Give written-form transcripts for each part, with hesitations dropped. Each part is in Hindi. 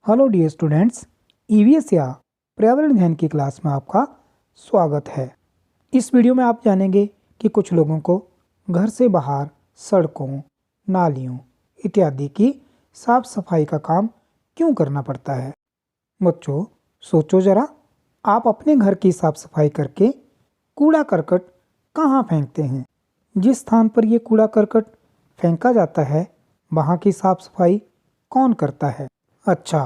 हेलो डियर स्टूडेंट्स, ईवीएस या पर्यावरण अध्ययन की क्लास में आपका स्वागत है। इस वीडियो में आप जानेंगे कि कुछ लोगों को घर से बाहर सड़कों, नालियों इत्यादि की साफ सफाई का काम क्यों करना पड़ता है। बच्चों, सोचो जरा, आप अपने घर की साफ सफाई करके कूड़ा करकट कहाँ फेंकते हैं? जिस स्थान पर ये कूड़ा करकट फेंका जाता है वहाँ की साफ सफाई कौन करता है? अच्छा,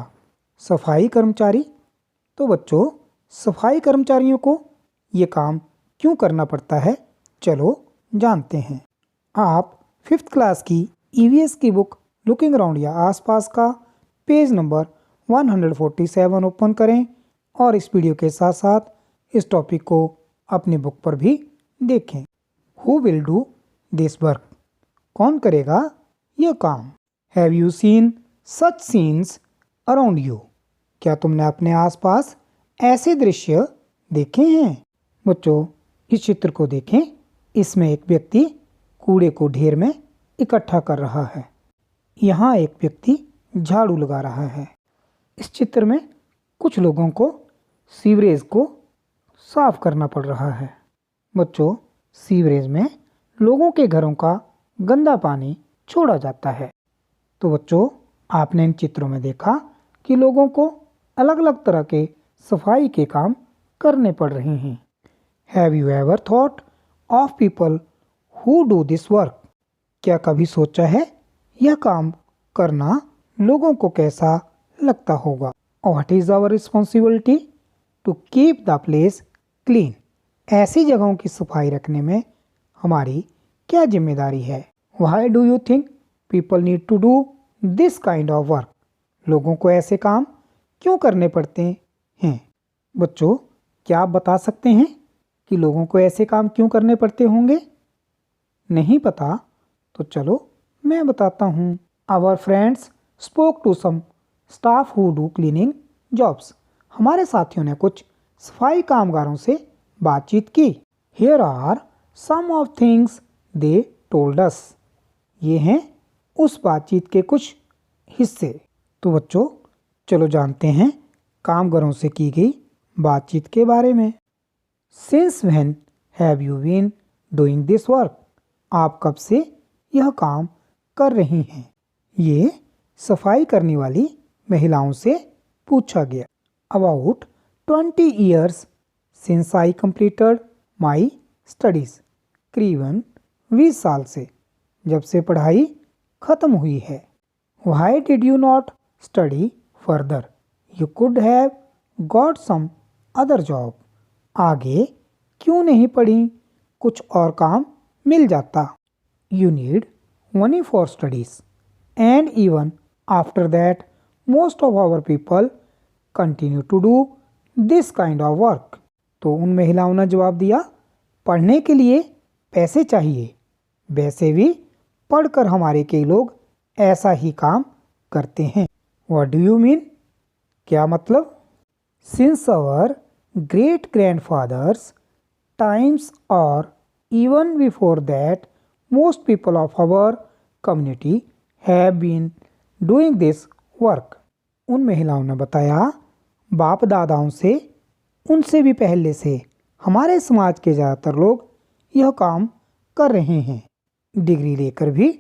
सफाई कर्मचारी। तो बच्चों, सफाई कर्मचारियों को ये काम क्यों करना पड़ता है, चलो जानते हैं। आप 5th क्लास की ईवीएस की बुक लुकिंग अराउंड या आसपास का पेज नंबर 147 ओपन करें और इस वीडियो के साथ साथ इस टॉपिक को अपनी बुक पर भी देखें। Who will do this work? कौन करेगा यह काम? Have you seen such scenes around you? क्या तुमने अपने आसपास ऐसे दृश्य देखे हैं? बच्चों, इस चित्र को देखें। इसमें एक व्यक्ति कूड़े को ढेर में इकट्ठा कर रहा है। यहाँ एक व्यक्ति झाड़ू लगा रहा है। इस चित्र में कुछ लोगों को सीवरेज को साफ करना पड़ रहा है। बच्चों, सीवरेज में लोगों के घरों का गंदा पानी छोड़ा जाता है। तो बच्चों, आपने इन चित्रों में देखा कि लोगों को अलग अलग तरह के सफाई के काम करने पड़ रहे हैं। Have you ever thought of people who do this work? क्या कभी सोचा है यह काम करना लोगों को कैसा लगता होगा? What is our responsibility to keep the place clean? ऐसी जगहों की सफाई रखने में हमारी क्या जिम्मेदारी है? Why do you think people need to do this kind of work? लोगों को ऐसे काम क्यों करने पड़ते हैं? बच्चों, क्या आप बता सकते हैं कि लोगों को ऐसे काम क्यों करने पड़ते होंगे? नहीं पता? तो चलो मैं बताता हूँ। Our friends spoke to some staff who do cleaning jobs. हमारे साथियों ने कुछ सफाई कामगारों से बातचीत की। Here are some of things they told us. ये हैं उस बातचीत के कुछ हिस्से। तो बच्चों, चलो जानते हैं कामगारों से की गई बातचीत के बारे में। Since when have you been doing this work? आप कब से यह काम कर रही हैं? ये सफाई करने वाली महिलाओं से पूछा गया। About 20 years since I completed my studies. करीबन 20 साल से जब से पढ़ाई खत्म हुई है। Why did you not study further? You could have got some other job. आगे क्यों नहीं पढ़ी? कुछ और काम मिल जाता। You need money for studies. And even after that, most of our people continue to do this kind of work. तो उन महिलाओं ने जवाब दिया, पढ़ने के लिए पैसे चाहिए। वैसे भी पढ़कर हमारे कई लोग ऐसा ही काम करते हैं। What do you mean? क्या मतलब? Since our great grandfathers times or even before that, most people of our community have been doing this work. उन महिलाओं ने बताया, बाप दादाओं से, उनसे भी पहले से हमारे समाज के ज़्यादातर लोग यह काम कर रहे हैं। डिग्री लेकर भी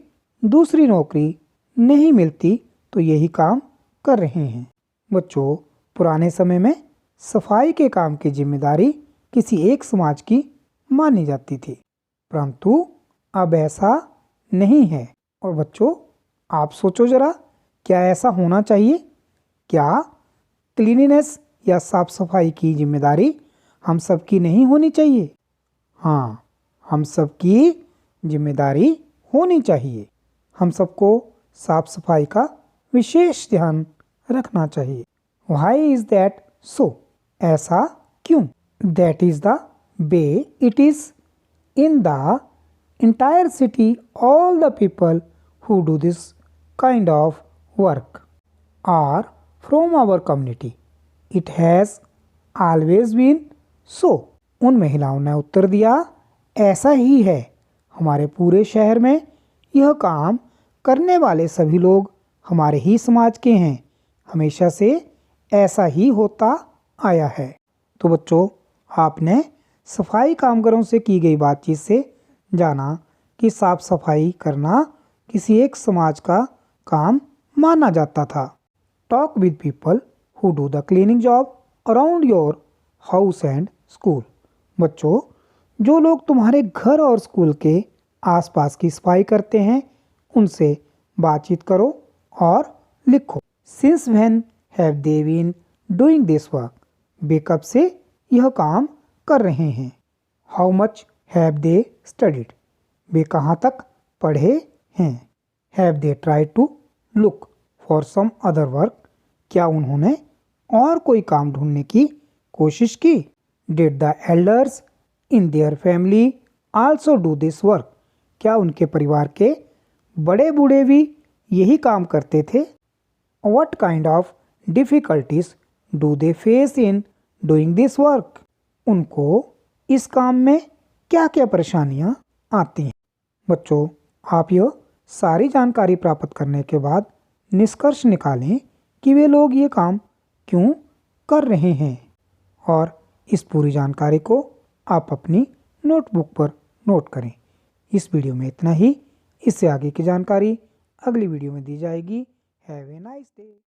दूसरी नौकरी नहीं मिलती तो यही काम कर रहे हैं। बच्चों, पुराने समय में सफाई के काम की जिम्मेदारी किसी एक समाज की मानी जाती थी, परंतु अब ऐसा नहीं है। और बच्चों, आप सोचो जरा, क्या ऐसा होना चाहिए? क्या क्लीनिनेस या साफ सफाई की जिम्मेदारी हम सबकी नहीं होनी चाहिए? हाँ, हम सबकी जिम्मेदारी होनी चाहिए। हम सबको साफ सफाई का विशेष ध्यान रखना चाहिए। Why is that so? ऐसा क्यों? That is the way it is in the entire city. All the people who do this kind of work are from our community. It has always been so. उन महिलाओं ने उत्तर दिया, ऐसा ही है। हमारे पूरे शहर में यह काम करने वाले सभी लोग हमारे ही समाज के हैं। हमेशा से ऐसा ही होता आया है। तो बच्चों, आपने सफाई कामगारों से की गई बातचीत से जाना कि साफ सफाई करना किसी एक समाज का काम माना जाता था। Talk with people who do the cleaning job around your house and school. बच्चों, जो लोग तुम्हारे घर और स्कूल के आसपास की सफाई करते हैं उनसे बातचीत करो और लिखो। Since when have they been doing this work. वे कब से यह काम कर रहे हैं। How much have they studied. वे कहाँ तक पढ़े हैं। Have they try to look for some other work. क्या उन्होंने और कोई काम ढूंढने की कोशिश की। Did the elders in their family also do this work. क्या उनके परिवार के बड़े बूढ़े भी यही काम करते थे। What kind of difficulties do they face in doing this work? उनको इस काम में क्या क्या परेशानियां आती हैं। बच्चों, आप यह सारी जानकारी प्राप्त करने के बाद निष्कर्ष निकालें कि वे लोग ये काम क्यों कर रहे हैं और इस पूरी जानकारी को आप अपनी नोटबुक पर नोट करें। इस वीडियो में इतना ही। इससे आगे की जानकारी अगली वीडियो में दी जाएगी। Have a nice day.